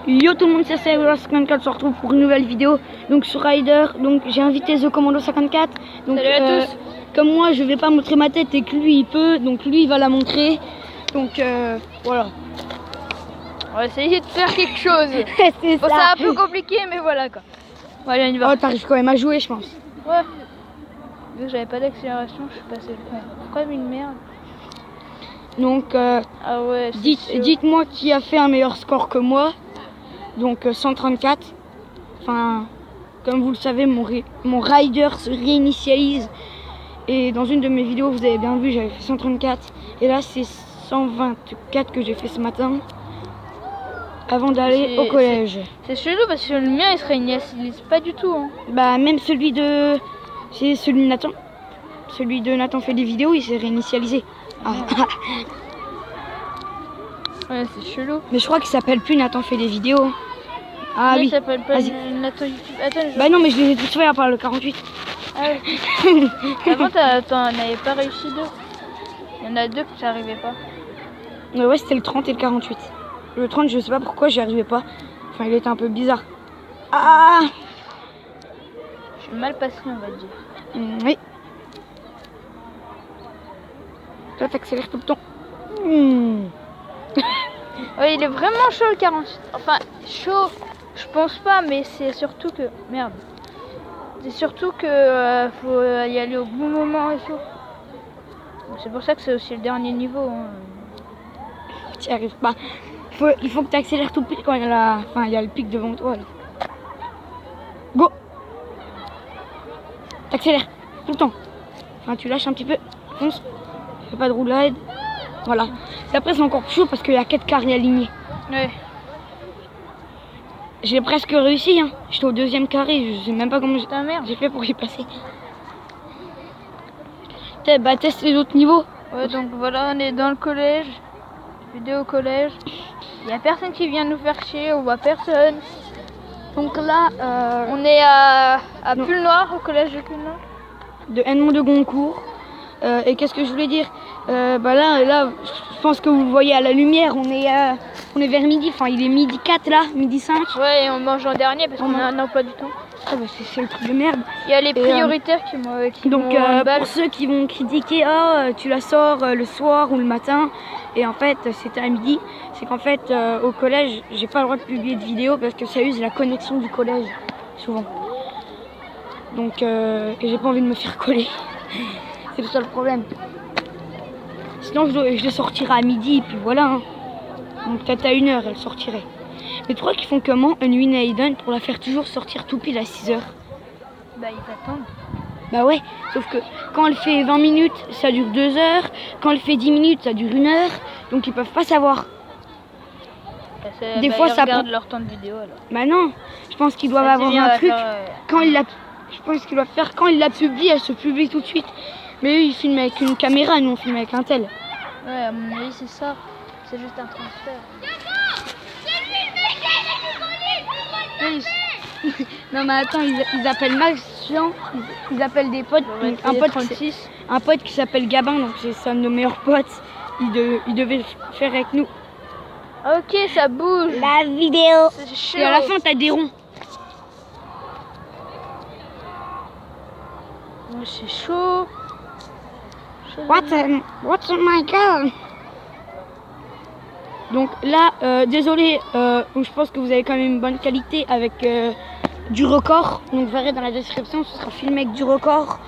Yo tout le monde, c'est Wheeler54, on se retrouve pour une nouvelle vidéo donc sur Rider. Donc j'ai invité The Commando 54. Donc, salut à tous. Comme moi je vais pas montrer ma tête et que lui il peut, donc lui il va la montrer. Donc voilà. On va essayer de faire quelque chose. C'est bon, ça. c'est un peu compliqué mais voilà quoi. Bon, allez, on y va. Oh, t'arrives quand même à jouer je pense. Ouais. Vu que j'avais pas d'accélération, je suis passé comme une merde. Donc ah ouais, dites-moi qui a fait un meilleur score que moi. Donc 134. Enfin, comme vous le savez, mon rider se réinitialise. Et dans une de mes vidéos, vous avez bien vu, j'avais fait 134. Et là, c'est 124 que j'ai fait ce matin. Avant d'aller au collège. C'est chelou parce que le mien, il se réinitialise pas du tout. Hein. Bah, même celui de... C'est celui de Nathan. Celui de Nathan fait des vidéos, il s'est réinitialisé. Ah. Ouais, c'est chelou. Mais je crois qu'il s'appelle plus Nathan fait des vidéos. Ah oui. Il s'appelle pas Nathan YouTube. Attends, bah non, mais je les ai tous fait à part le 48. Ah oui. Avant, t'en avais pas réussi deux. Il y en a deux que t'arrivais pas. Ouais, c'était le 30 et le 48. Le 30, je sais pas pourquoi j'y arrivais pas. Enfin, il était un peu bizarre. Ah! Je suis mal passé, on va dire. Oui. Toi, t'accélères tout le temps. Ouais, il est vraiment chaud le 48. Enfin, chaud, je pense pas, mais c'est surtout que... Merde. C'est surtout que faut y aller au bon moment et tout. C'est pour ça que c'est aussi le dernier niveau. Hein. Tu n'y arrives pas. Il faut que tu accélères tout pile quand il y a il y a le pic devant toi. Là. Go! T'accélères tout le temps. Enfin, tu lâches un petit peu. Fonce. Fais pas de roulade. Voilà. Et après, c'est encore plus chaud parce qu'il y a 4 carrés alignés. Ouais. J'ai presque réussi. Hein. J'étais au deuxième carré. Je sais même pas comment j'ai fait pour y passer. Bah, teste les autres niveaux. Ouais, donc voilà, on est dans le collège. Vidéo au collège. Il n'y a personne qui vient nous faire chier, on voit personne. Donc là, on est à Pulnoir, au collège de Pulnoir. De Edmond de Goncourt. Et qu'est-ce que je voulais dire, bah là, je pense que vous le voyez à la lumière, on est vers midi, enfin il est midi 4 là, midi 5. Ouais, et on mange en dernier parce qu'on a un emploi du temps. Ah bah c'est le truc de merde. Il y a les prioritaires qui donc pour ceux qui vont critiquer, tu la sors le soir ou le matin, et en fait c'était à midi, c'est qu'en fait au collège, j'ai pas le droit de publier de vidéos parce que ça use la connexion du collège, souvent. Donc et j'ai pas envie de me faire coller. C'est le seul problème. Sinon, je les sortirai à midi, et puis voilà. Hein. Donc, peut-être à 1h, elle sortirait. Mais tu crois qu'ils font comment, Unwin et Aiden, pour la faire toujours sortir tout pile à 6h? Bah, ils attendent. Bah ouais, sauf que quand elle fait 20 minutes, ça dure 2 heures. Quand elle fait 10 minutes, ça dure 1 heure. Donc, ils peuvent pas savoir. Bah, des fois, ils ça regardent leur temps de vidéo, alors. Bah non, je pense qu'ils doivent avoir un truc. Quand il la... Je pense qu'ils doivent faire quand ils la publient, elle se publie tout de suite. Mais eux, ils filment avec une caméra, nous on filme avec un tel. Ouais, à mon avis, c'est ça. C'est juste un transfert. Non mais attends, ils appellent Max Jean, ils appellent des potes. Donc, un pote qui s'appelle Gabin, donc c'est un de nos meilleurs potes. Il devait faire avec nous. Ok, ça bouge. La vidéo. C'est chaud. Et à la fin, t'as des ronds. C'est chaud. What's my god? Donc là, désolé, je pense que vous avez quand même une bonne qualité avec du record. Donc vous verrez dans la description, ce sera filmé avec du record.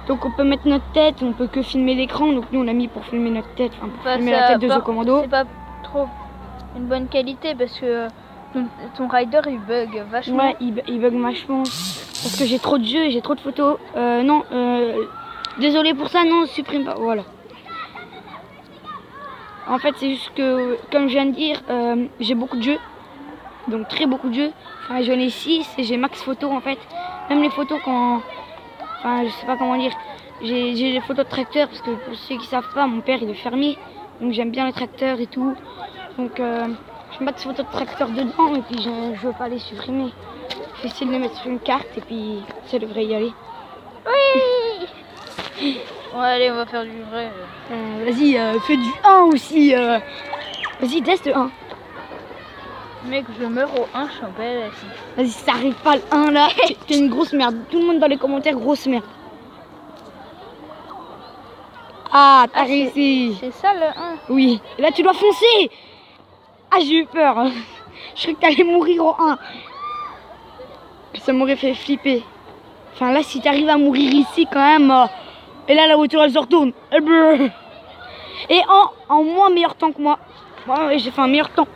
Donc on peut mettre notre tête, on peut que filmer l'écran. Donc nous on a mis pour filmer notre tête, enfin pour filmer la tête de The Commando. C'est pas trop une bonne qualité parce que ton rider il bug vachement. Ouais, il bug vachement. Parce que j'ai trop de jeux et j'ai trop de photos. Non, désolé pour ça, non, supprime pas. Voilà. En fait, c'est juste que, comme je viens de dire, j'ai beaucoup de jeux. Donc, très beaucoup de jeux. Enfin, j'en ai 6 et j'ai max photos en fait. Même les photos quand. Enfin, je sais pas comment dire. J'ai les photos de tracteurs parce que pour ceux qui savent pas, mon père il est fermier. Donc, j'aime bien les tracteurs et tout. Donc, j'ai max photos de tracteurs dedans et puis je veux pas les supprimer. Je vais essayer de les mettre sur une carte et puis ça devrait y aller. Oui. Bon allez, on va faire du vrai. Vas-y, fais du 1 aussi. Vas-y, teste 1. Mec, je meurs au 1, je suis en PLS. Vas-y, si ça arrive pas le 1 là, t'es une grosse merde. Tout le monde dans les commentaires, grosse merde. Ah, t'as réussi. C'est ça le 1. Oui. Et là, tu dois foncer. Ah, j'ai eu peur. Je croyais que t'allais mourir au 1. Ça m'aurait fait flipper. Enfin, là, si t'arrives à mourir ici, quand même. Et là, la voiture, elle se retourne. Et en moins meilleur temps que moi. Moi, j'ai fait un meilleur temps.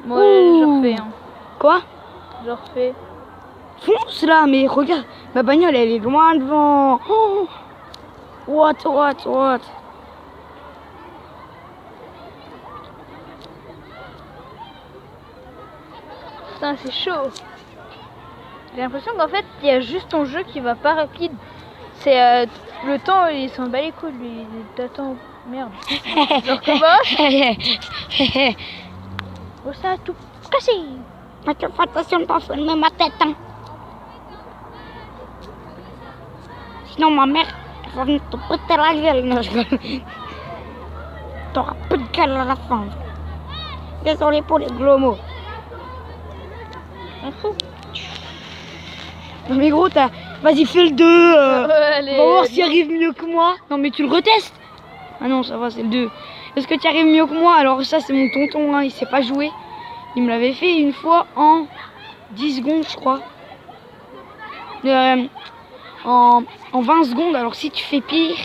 Moi, je refais. Hein. Quoi? Je refais. Fonce là, mais regarde. Ma bagnole, elle est loin devant. Oh. What? Putain, c'est chaud. J'ai l'impression qu'en fait, il y a juste ton jeu qui va pas rapide. C'est le temps, il s'en bat les couilles, lui. T'attends. Merde. Je recommence. Oh, ça a tout cassé. Mais tu fais attention de pas filmer ma tête. Hein. Sinon, ma mère, elle va venir te péter la gueule. Non, je rigole. T'auras plus de gueule à la fin. Désolé pour les gros mots. Non mais gros, vas-y, fais le 2. Allez, on va voir s'il arrive mieux que moi. Non mais tu le retestes. Ah non, ça va, c'est le 2. Est-ce que tu arrives mieux que moi? Alors ça, c'est mon tonton, hein, il sait pas jouer. Il me l'avait fait une fois en 10 secondes, je crois. En 20 secondes, alors si tu fais pire...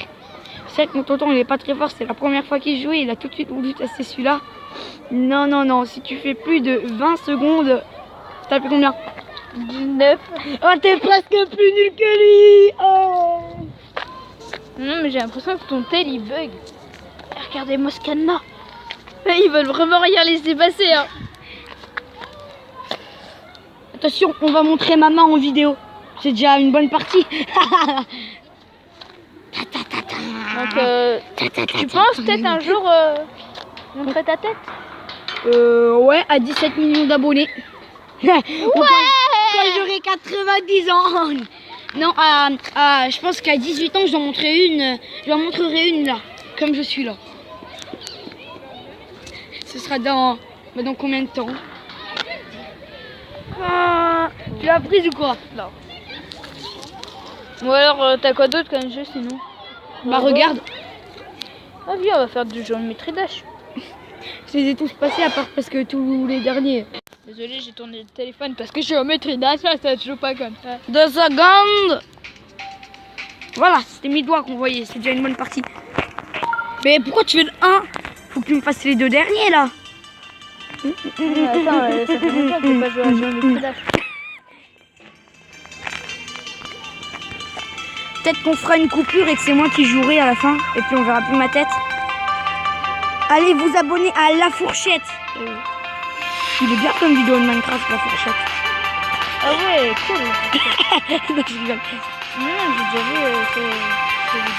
C'est vrai que mon tonton, il est pas très fort, c'est la première fois qu'il jouait, il a tout de suite voulu tester celui-là. Non, si tu fais plus de 20 secondes, t'as fait combien? 19. Oh, t'es presque plus nul que lui. Oh. Non, mais j'ai l'impression que ton tel il bug. Regardez-moi ce cadenas. Ils veulent vraiment rien laisser passer. Hein. Attention, on va montrer ma main en vidéo. C'est déjà une bonne partie. Donc, tu penses peut-être un jour montrer ta tête? Ouais, à 17 millions d'abonnés. Ouais. Quand j'aurai 90 ans. Non, je pense qu'à 18 ans, je dois montrer une. Je dois montrer une là, comme je suis là. Ce sera dans combien de temps? Tu l'as prise ou quoi? Non. Ou alors, t'as quoi d'autre comme jeu sinon? Bah regarde. Ah viens, on va faire du géométrie dash. Je les ai tous passés à part parce que tous les derniers. Désolé, j'ai tourné le téléphone parce que géométrie dash, ça se joue pas comme ça. 2 secondes. Voilà, c'était mes doigts qu'on voyait, c'est déjà une bonne partie. Mais pourquoi tu fais le 1? Faut que tu me fasses les 2 derniers là. Attends, ça fait longtemps que j'ai pas joué à géométrie dash. Peut-être qu'on fera une coupure et que c'est moi qui jouerai à la fin. Et puis on verra plus ma tête. Allez vous abonner à La Fourchette. Il est bien comme vidéo de Minecraft, La Fourchette. Ah ouais, cool. Non, je rigole. Non, j'ai déjà vu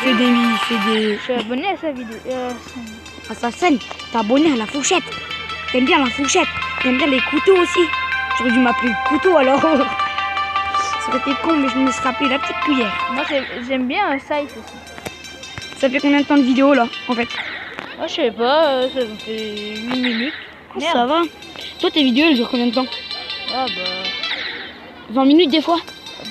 Fais des... Je suis abonné à sa vidéo. À sa scène, t'es abonné à La Fourchette. T'aimes bien La Fourchette. T'aimes bien les couteaux aussi. J'aurais dû m'appeler couteau alors. Ça aurait été con, mais je me serais appelé La Petite Cuillère. Moi, j'aime bien Scythe aussi. Ça fait combien de temps de vidéo là, en fait? Moi, je sais pas, ça me fait 8 minutes. Merde. Ça va. Toi, tes vidéos, elles durent combien de temps? Ah bah... 20 minutes des fois?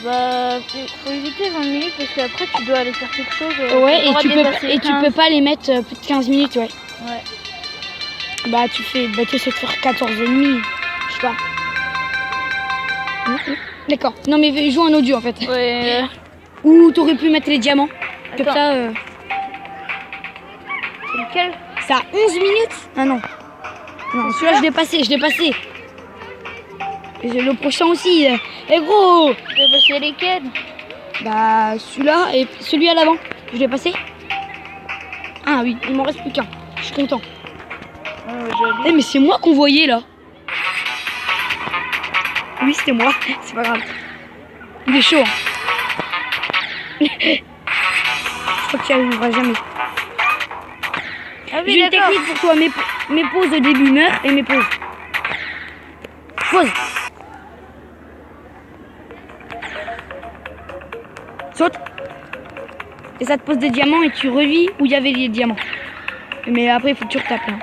Bah, faut éviter 20 minutes parce qu'après, tu dois aller faire quelque chose. Ouais, et tu peux pas les mettre plus de 15 minutes, ouais. Ouais. Bah, tu essaies de faire 14,5. Je sais pas. D'accord. Non, mais joue en audio en fait. Ouais. Ou t'aurais pu mettre les diamants. Attends. Comme ça. C'est lequel? Ça a 11 minutes? Ah non. Non, celui-là, je l'ai passé. Et le prochain aussi. Eh gros! Tu as passé lesquels? Bah, celui-là et celui à l'avant. Je l'ai passé. Ah oui, il m'en reste plus qu'un. Je suis content. Eh, mais c'est moi qu'on voyait là. Oui, c'était moi. C'est pas grave. Il est chaud. Hein. Je crois que tu n'y arriveras jamais. Ah oui, j'ai une technique pour toi. Mes pauses au début meurent et mes pauses. Pause. Saute. Et ça te pose des diamants et tu revis où il y avait les diamants. Mais après, il faut que tu retapes. Hein.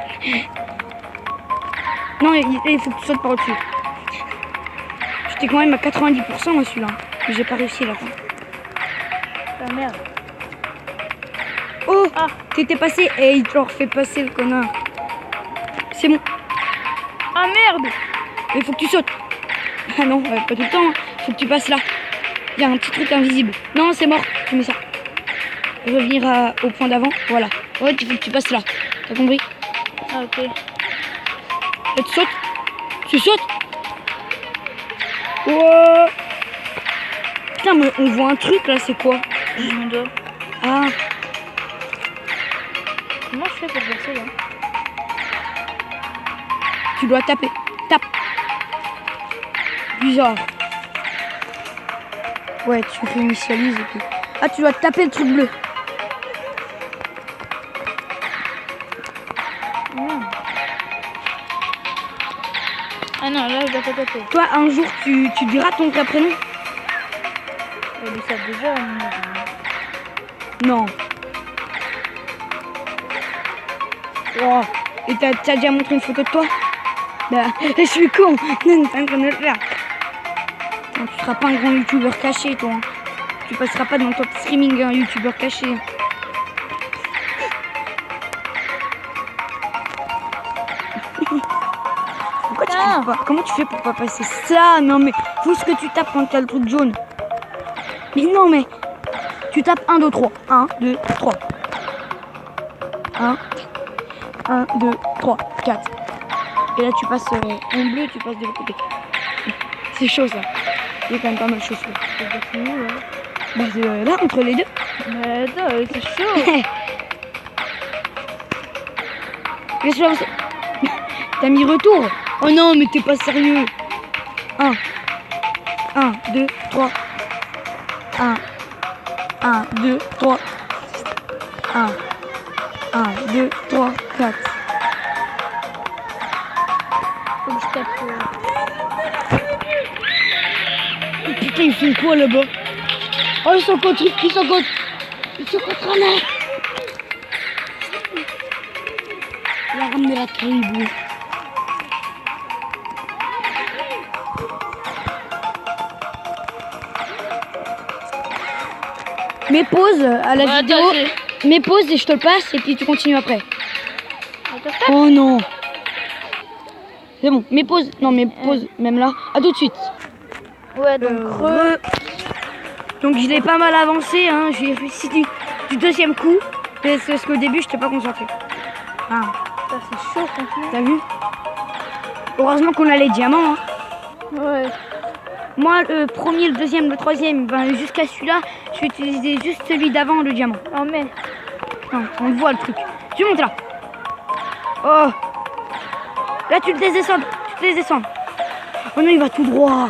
Non, il faut que tu sautes par au-dessus. J'étais quand même à 90% moi celui-là. Mais j'ai pas réussi à la fin. Ah merde. Oh, Ah. t'étais passé et il te l'a refait passer le connard. C'est bon. Ah merde. Il faut que tu sautes. Ah non, pas tout le temps. Faut que tu passes là. Il y a un petit truc invisible. Non, c'est mort. Tu mets ça. Revenir au point d'avant. Voilà. Ouais, il faut que tu passes là. T'as compris? Ah ok. Là, tu sautes. Tu sautes. Oh. Putain, mais on voit un truc là, c'est quoi? Mon dos. Ah, Comment je fais pour passer là? tu dois taper. Tape. Bizarre. Ouais, tu réinitialises et puis... Ah, tu dois taper le truc bleu. Ah non, là je dois pas taper. Toi, un jour, tu diras ton vrai prénom? Ils savent déjà. Non. Oh. Et t'as déjà montré une photo de toi? Bah, je suis con. Non, t'es en train de le faire. Putain, tu seras pas un grand youtubeur caché, toi. Hein. Tu passeras pas dans ton streaming un youtubeur caché. Pourquoi tu fais pas? Comment tu fais pour pas passer ça? Non mais, faut ce que tu tapes quand t'as le truc jaune. Mais non mais, tu tapes 1, 2, 3. 1, 2, 3. 1, 2, 3, 4. Et là tu passes en bleu, tu passes de l'autre côté. C'est chaud ça. Il y a quand même pas mal de choses. C'est où là? Bah c'est là, entre les deux. Mais attends, c'est chaud. Laisse-le avancer. T'as mis retour. Oh non, mais t'es pas sérieux. 1, 2, 3. 1, 2, 3. 1, 2, 3, 4. Faut que je tape. Oh, putain, ils font quoi là-bas? Oh, ils sont contre. Ils sont contre. Ils sont contre Anna. Il a ramené la caribou. Mets pause à la vidéo. Mets pause et je te le passe et puis tu continues après. Oh non. C'est bon, mets pause. Non, mets pause même là. À tout de suite. Ouais, donc Donc je l'ai pas mal avancé. Hein. J'ai réussi du deuxième coup. Parce qu'au début, je n'étais pas concentré. Ah. ça c'est chaud franchement. T'as vu? Heureusement qu'on a les diamants. Hein. Ouais. Moi, le premier, le deuxième, le troisième, ben, jusqu'à celui-là, je vais utiliser juste celui d'avant, le diamant. Oh mais. Non, on le voit le truc. Tu montes là. Oh. Là, tu te laisses descendre. Tu te laisses descendre. Oh non, il va tout droit.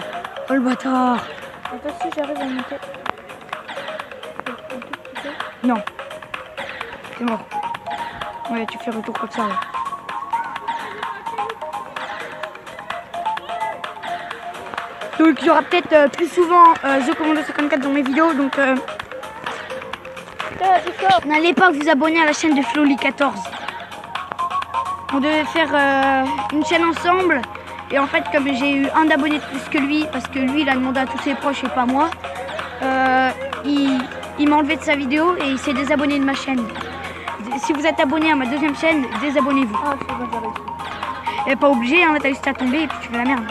Oh le bâtard. Je sais pas si j'arrive à monter. Non. C'est mort. Ouais, tu fais retour comme ça. Ouais. Donc il y aura peut-être plus souvent The Commando 54 dans mes vidéos. Donc n'allez pas vous abonner à la chaîne de Floli14. On devait faire une chaîne ensemble. Et en fait, comme j'ai eu un d'abonnés de plus que lui, parce que lui il a demandé à tous ses proches et pas moi, il m'a enlevé de sa vidéo et il s'est désabonné de ma chaîne. Si vous êtes abonné à ma deuxième chaîne, désabonnez-vous. Ah, c'est bon, j'arrive. Et pas obligé, hein, là t'as juste à tomber et puis tu fais la merde.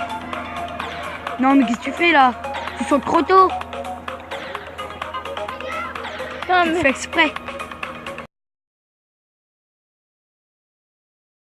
Non mais qu'est-ce que tu fais là? Tu sautes trop tôt. Putain, Tu mais... fais exprès.